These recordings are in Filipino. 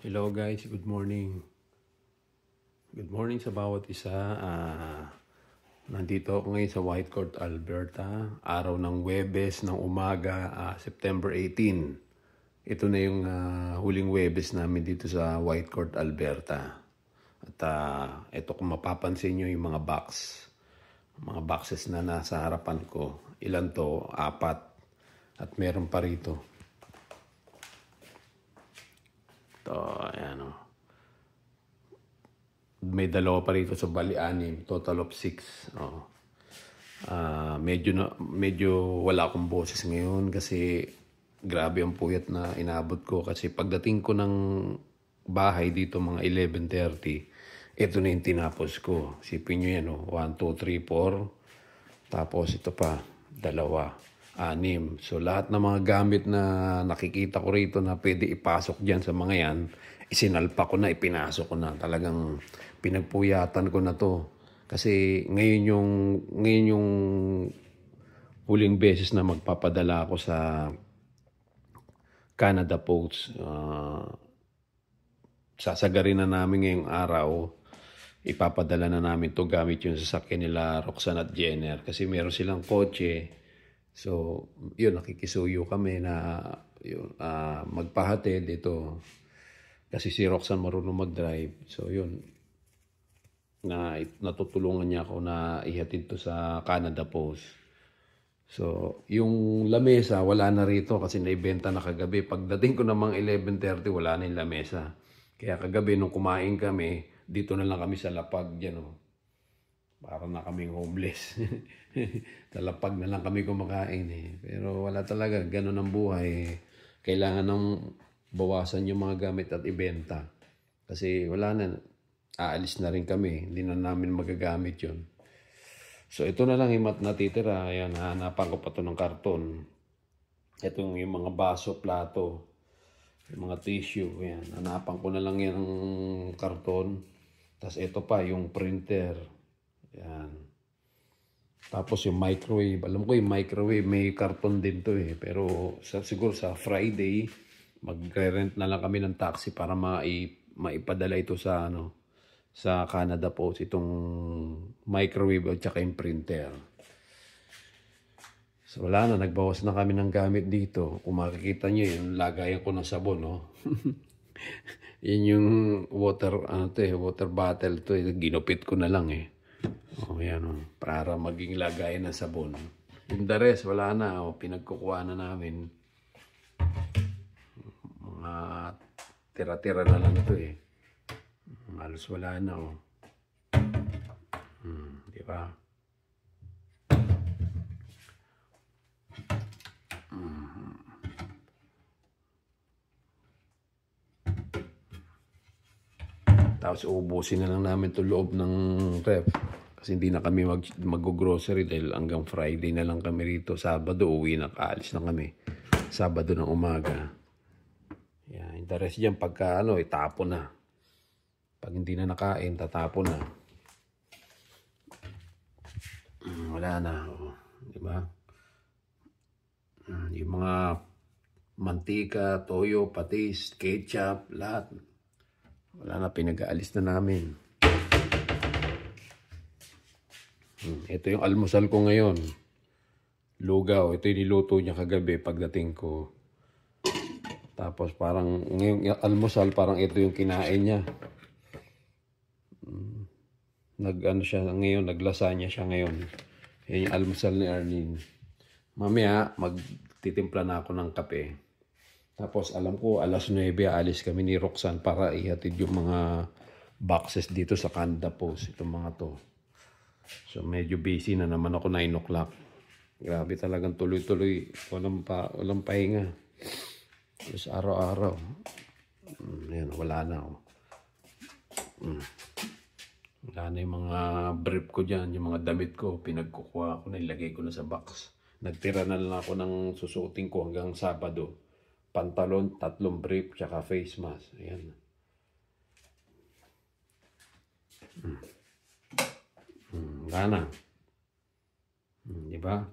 Hello guys, good morning. Good morning sa bawat isa. Nandito ako ngayon sa Whitecourt, Alberta. Araw ng Huwebes ng umaga, September 18. Ito na yung huling Huwebes namin dito sa Whitecourt, Alberta. At ito kung mapapansin nyo yung mga mga boxes na nasa harapan ko. Ilan to? 4. At meron pa rito. Ito, ayan o. May dalawa pa rito sa bali 6, total of 6. Oh. Medyo wala akong boses ngayon kasi grabe ang puyat na inabot ko kasi pagdating ko ng bahay dito mga 11:30, ito na yung tinapos ko. Sipin nyo yan, 1, 2, 3, 4. Tapos ito pa, 2, 6. So lahat ng mga gamit na nakikita ko rito na pwede ipasok dyan sa mga yan, isinalpa ko na, ipinasok ko na. Talagang pinagpuyatan ko na to. Kasi ngayon yung huling beses na magpapadala ako sa Canada Post. Sasagarin na namin ngayong araw. Ipapadala na namin to gamit yung sasakyan nila Roxanne at Jenner. Kasi meron silang kotse. So, yun, nakikisuyo kami na magpahatid ito. Kasi si Roxanne marunong mag-drive. So, yun. Natutulungan niya ako na ihatid to sa Canada Post. So, yung lamesa, wala na rito kasi naibenta na kagabi. Pagdating ko namang 11:30, wala na yung lamesa. Kaya kagabi, nung kumain kami, dito na lang kami sa lapag dyan. Para na kaming homeless. Talapag na lang kami kumakain Pero wala talaga, ganun ang buhay. Kailangan nang bawasan yung mga gamit at ibenta. Kasi wala na, aalis na rin kami. Hindi na namin magagamit yun. So ito na lang yung natitira. Ayan, hanapan ko pa ito ng karton. Itong yung mga baso, plato, yung mga tissue. Ayan, hanapan ko na lang yung karton. Tapos ito pa, yung printer. Ayan. Tapos yung microwave. Alam ko yung microwave, may karton din to Pero siguro sa Friday, magre-rent na lang kami ng taxi para maipadala ito sa sa Canada Post, itong microwave at saka yung printer. So wala na, nagbawas na kami ng gamit dito. Kung makikita nyo yung lagayan ko ng sabon, Yan yung water bottle to. Ginupit ko na lang yan para maging lagayan ng sabon. Yung the rest, wala na. Pinagkukuha na namin. Mga tira-tira na lang ito Halos wala na di ba? Tapos ubusin na lang namin ito loob ng ref. Kasi hindi na kami mag-grocery dahil hanggang Friday na lang kami rito. Sabado, uwi na, kaalis na kami. Sabado ng umaga. Yan, the rest dyan, pagka itapon na. Pag hindi na nakain, tatapon na. Wala na. Diba? Yung mga mantika, toyo, patis, ketchup, lahat. Wala na, pinag-aalis na namin. Ito yung almusal ko ngayon. Lugaw. Ito yung niluto niya kagabi pagdating ko. Tapos parang ngayong almusal, parang ito yung kinain niya. Naglasanya siya ngayon. Yan yung almusal ni Arlene. Mamaya, magtitimpla na ako ng kape. Tapos alam ko, 9:00 alis kami ni Roxanne para ihatid yung mga boxes dito sa Canada Post. Itong mga to. So medyo busy na naman ako 9 o'clock. Grabe talagang tuloy-tuloy. Walang pahinga. Tapos araw-araw. Yan, wala na Wala na yung mga brief ko dyan. Yung mga damit ko, pinagkukuha ko na, ilagay ko na sa box. Nagtira na lang ako ng susuotin ko hanggang Sabado. Pantalon, 3 brief, tsaka face mask. Ayan. Wala na. Diba?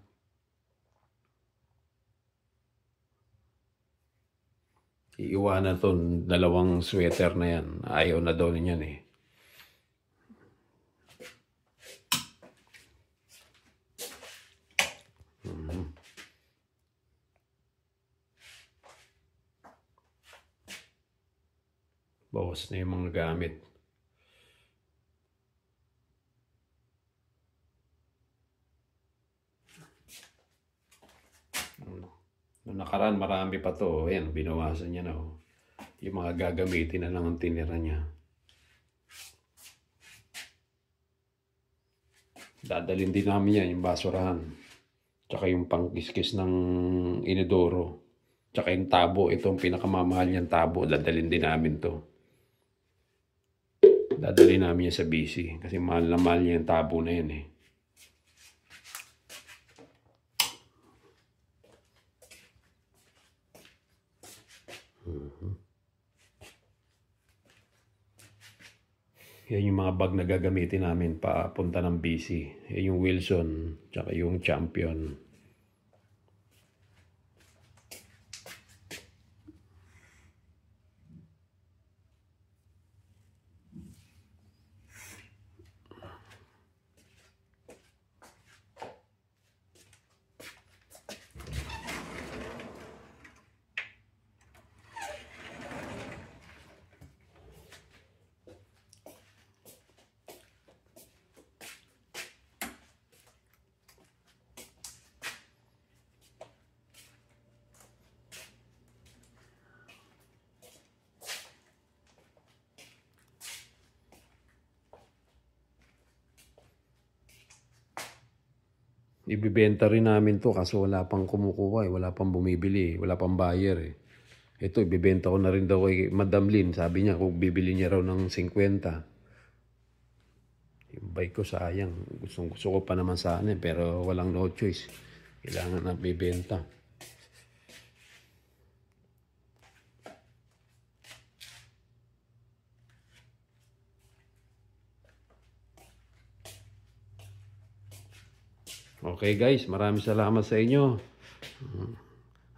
Iiwanan tong dalawang sweater na yan. Ayaw na daw niyan eh. Bawas na yung mga gamit. Noong nakaraan, marami pa to. Ayan, binawasan niya na. Oh. Yung mga gagamitin na lang ang tinira niya. Dadalhin din namin yan, yung basurahan. Tsaka yung pangkiskis ng inidoro. Tsaka yung tabo, itong pinakamamahal niyang tabo, dadalhin din namin to. Dadalhin namin yan sa BC. Kasi mahal na mahal niya yung tabo na yan eh. Yan yung mga bag na gagamitin namin papunta ng BC. Yan yung Wilson, tsaka yung Champion. Ibibenta rin namin to kasi wala pang kumukuha eh. Wala pang bumibili eh. Wala pang buyer eh. Ito, ibibenta ko na rin daw kay Madam Lynn. Sabi niya kung bibili niya raw ng 50. Yung bike ko sayang. Gusto ko pa naman sana eh. Pero walang no choice. Kailangan na bibenta. Okay guys, maraming salamat sa inyo.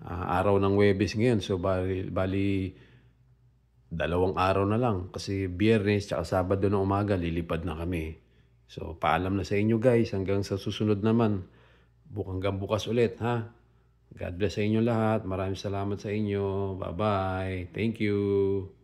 Araw ng Huwebes ngayon. So bali 2 araw na lang. Kasi Biyernes at Sabado ng umaga lilipad na kami. So paalam na sa inyo guys. Hanggang sa susunod naman. Hanggang bukas ulit ha. God bless sa inyo lahat. Maraming salamat sa inyo. Bye-bye. Thank you.